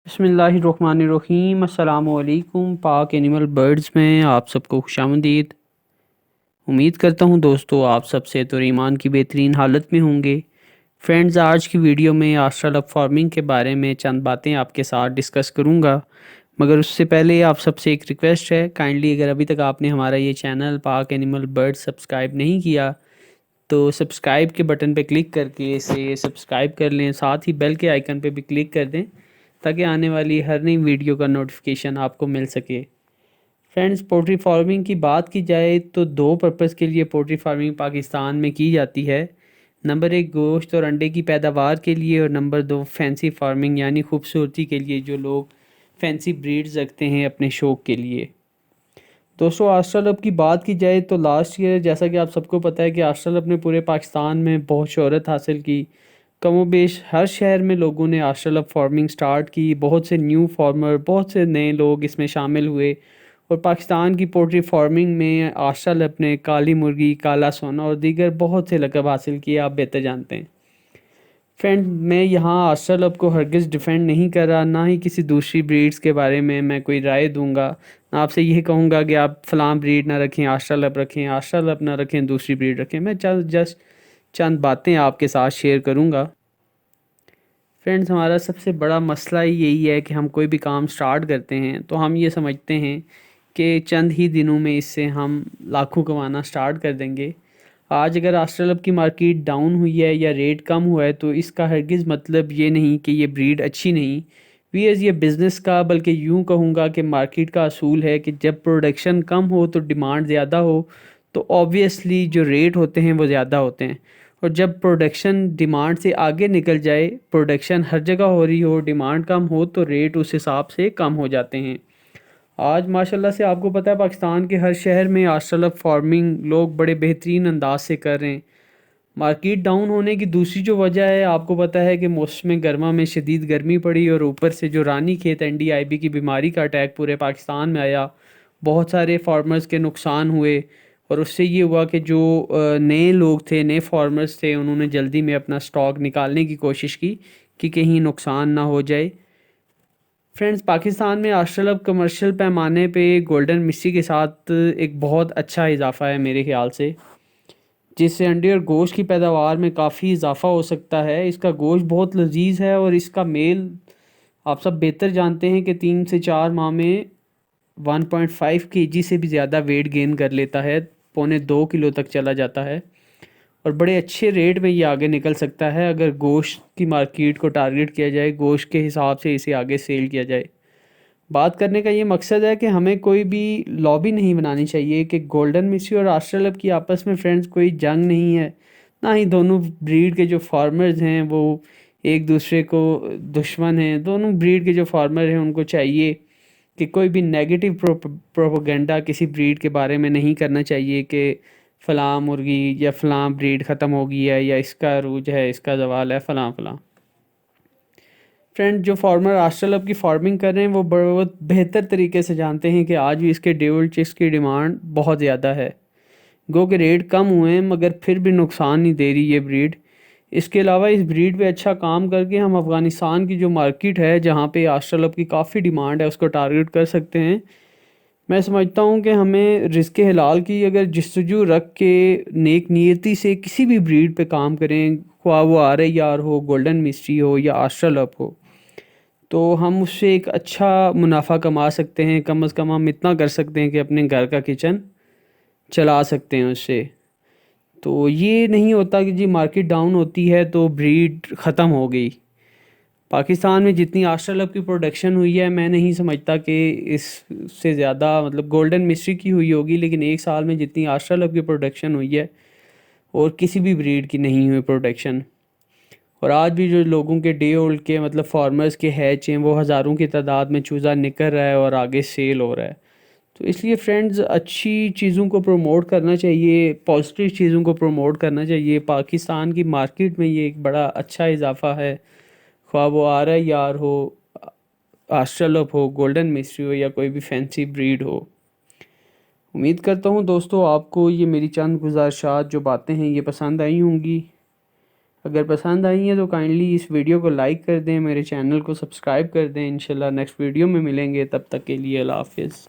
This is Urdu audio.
بسم اللہ الرحمن الرحیم۔ السلام علیکم۔ پاک اینیمل برڈز میں آپ سب کو خوش آمدید۔ امید کرتا ہوں دوستو آپ سب صحت اور ایمان کی بہترین حالت میں ہوں گے۔ فرینڈز، آج کی ویڈیو میں آسٹرالپ فارمنگ کے بارے میں چند باتیں آپ کے ساتھ ڈسکس کروں گا، مگر اس سے پہلے آپ سب سے ایک ریکویسٹ ہے، کائنڈلی اگر ابھی تک آپ نے ہمارا یہ چینل پاک اینیمل برڈ سبسکرائب نہیں کیا تو سبسکرائب کے بٹن پہ کلک کر کے اسے سبسکرائب کر لیں، ساتھ ہی بیل کے آئیکن پہ بھی کلک کر دیں تاکہ آنے والی ہر نئی ویڈیو کا نوٹیفیکیشن آپ کو مل سکے۔ فرینڈز، پولٹری فارمنگ کی بات کی جائے تو دو پرپس کے لیے پولٹری فارمنگ پاکستان میں کی جاتی ہے۔ نمبر ایک، گوشت اور انڈے کی پیداوار کے لیے، اور نمبر دو، فینسی فارمنگ یعنی خوبصورتی کے لیے، جو لوگ فینسی بریڈز رکھتے ہیں اپنے شوق کے لیے۔ دوستو، آسٹرالپ کی بات کی جائے تو لاسٹ ایئر، جیسا کہ آپ سب کو پتہ ہے کہ آسٹرالپ نے پورے پاکستان میں بہت شہرت حاصل کی۔ کم و بیش ہر شہر میں لوگوں نے آسٹرالپ فارمنگ سٹارٹ کی، بہت سے نیو فارمر، بہت سے نئے لوگ اس میں شامل ہوئے، اور پاکستان کی پولٹری فارمنگ میں آسٹرالپ نے کالی مرغی، کالا سونا اور دیگر بہت سے لقب حاصل کیے، آپ بہتر جانتے ہیں۔ فرینڈ، میں یہاں آسٹرالپ کو ہرگز ڈیفینڈ نہیں کر رہا، نہ ہی کسی دوسری بریڈز کے بارے میں کوئی رائے دوں گا، نہ آپ سے یہ کہوں گا کہ آپ فلاں بریڈ نہ رکھیں، آسٹرالپ رکھیں، آسٹرالپ نہ رکھیں دوسری بریڈ رکھیں۔ میں جسٹ چند باتیں آپ کے ساتھ شیئر کروں گا۔ فرینڈز، ہمارا سب سے بڑا مسئلہ یہی ہے کہ ہم کوئی بھی کام سٹارٹ کرتے ہیں تو ہم یہ سمجھتے ہیں کہ چند ہی دنوں میں اس سے ہم لاکھوں کمانا سٹارٹ کر دیں گے۔ آج اگر آسٹرالپ کی مارکیٹ ڈاؤن ہوئی ہے یا ریٹ کم ہوا ہے تو اس کا ہرگز مطلب یہ نہیں کہ یہ بریڈ اچھی نہیں، ویئرز یہ بزنس کا، بلکہ یوں کہوں گا کہ مارکیٹ کا اصول ہے کہ جب پروڈکشن کم ہو تو ڈیمانڈ زیادہ ہو، تو آبویسلی جو ریٹ ہوتے ہیں وہ زیادہ ہوتے ہیں، اور جب پروڈکشن ڈیمانڈ سے آگے نکل جائے، پروڈکشن ہر جگہ ہو رہی ہو، ڈیمانڈ کم ہو، تو ریٹ اس حساب سے کم ہو جاتے ہیں۔ آج ماشاءاللہ سے آپ کو پتہ ہے پاکستان کے ہر شہر میں آسٹرالپ فارمنگ لوگ بڑے بہترین انداز سے کر رہے ہیں۔ مارکیٹ ڈاؤن ہونے کی دوسری جو وجہ ہے، آپ کو پتہ ہے کہ موسم گرما میں شدید گرمی پڑی، اور اوپر سے جو رانی کھیت NDIB کی بیماری کا اٹیک پورے پاکستان میں آیا، بہت سارے فارمرز کے نقصان ہوئے، اور اس سے یہ ہوا کہ جو نئے لوگ تھے، نئے فارمرز تھے، انہوں نے جلدی میں اپنا سٹاک نکالنے کی کوشش کی کہ کہیں نقصان نہ ہو جائے۔ فرینڈز، پاکستان میں آسٹرالپ کمرشل پیمانے پہ گولڈن مسٹری کے ساتھ ایک بہت اچھا اضافہ ہے میرے خیال سے، جس سے انڈے اور گوشت کی پیداوار میں کافی اضافہ ہو سکتا ہے۔ اس کا گوشت بہت لذیذ ہے، اور اس کا میل آپ سب بہتر جانتے ہیں کہ 3 سے 4 ماہ میں 1.5 kg سے بھی زیادہ ویٹ گین کر لیتا ہے، 1.25 کلو تک چلا جاتا ہے، اور بڑے اچھے ریٹ میں یہ آگے نکل سکتا ہے اگر گوشت کی مارکیٹ کو ٹارگٹ کیا جائے، گوشت کے حساب سے اسے آگے سیل کیا جائے۔ بات کرنے کا یہ مقصد ہے کہ ہمیں کوئی بھی لابی نہیں بنانی چاہیے کہ گولڈن مسٹری اور آسٹرالپ کی آپس میں فرینڈز کوئی جنگ نہیں ہے، نہ ہی دونوں بریڈ کے جو فارمرز ہیں وہ ایک دوسرے کو دشمن ہیں۔ دونوں بریڈ کے جو فارمر ہیں ان کو چاہیے کہ کوئی بھی نیگیٹو پروپیگنڈا کسی بریڈ کے بارے میں نہیں کرنا چاہیے کہ فلاں مرغی یا فلاں بریڈ ختم ہو گئی ہے، یا اس کا عروج ہے، اس کا زوال ہے، فلاں فلاں۔ فرینڈ، جو فارمر آسٹرالپ کی فارمنگ کر رہے ہیں وہ بہت بہتر طریقے سے جانتے ہیں کہ آج بھی اس کے ڈیول چکس کی ڈیمانڈ بہت زیادہ ہے، گو کہ ریٹ کم ہوئے ہیں مگر پھر بھی نقصان نہیں دے رہی یہ بریڈ۔ اس کے علاوہ اس بریڈ پہ اچھا کام کر کے ہم افغانستان کی جو مارکیٹ ہے جہاں پہ آسٹرالپ کی کافی ڈیمانڈ ہے اس کو ٹارگٹ کر سکتے ہیں۔ میں سمجھتا ہوں کہ ہمیں رزق حلال کی اگر جستجو رکھ کے نیک نیتی سے کسی بھی بریڈ پہ کام کریں، خواہ وہ RAR ہو، گولڈن مسٹری ہو یا آسٹرالپ ہو، تو ہم اس سے ایک اچھا منافع کما سکتے ہیں۔ کم از کم ہم اتنا کر سکتے ہیں کہ اپنے گھر کا کچن چلا سکتے ہیں اس سے۔ تو یہ نہیں ہوتا کہ جی مارکیٹ ڈاؤن ہوتی ہے تو بریڈ ختم ہو گئی۔ پاکستان میں جتنی آسٹرالپ کی پروڈکشن ہوئی ہے، میں نہیں سمجھتا کہ اس سے زیادہ مطلب گولڈن مسٹری کی ہوئی ہوگی، لیکن ایک سال میں جتنی آسٹرالپ کی پروڈکشن ہوئی ہے اور کسی بھی بریڈ کی نہیں ہوئی پروڈکشن۔ اور آج بھی جو لوگوں کے ڈے اولڈ کے مطلب فارمرز کے ہیچ ہیں وہ ہزاروں کی تعداد میں چوزہ نکل رہا ہے اور آگے سیل ہو رہا ہے۔ تو اس لیے فرینڈز، اچھی چیزوں کو پروموٹ کرنا چاہیے، پازیٹیو چیزوں کو پروموٹ کرنا چاہیے۔ پاکستان کی مارکیٹ میں یہ ایک بڑا اچھا اضافہ ہے، خواہ وہ RAR ہو، آسٹرالپ ہو، گولڈن مسٹری ہو، یا کوئی بھی فینسی بریڈ ہو۔ امید کرتا ہوں دوستو آپ کو یہ میری چند گزارشات جو باتیں ہیں یہ پسند آئی ہوں گی۔ اگر پسند آئی ہیں تو کائنڈلی اس ویڈیو کو لائک کر دیں، میرے چینل کو سبسکرائب کر دیں۔ انشاءاللہ نیکسٹ ویڈیو میں ملیں گے، تب تک کے لیے اللہ حافظ۔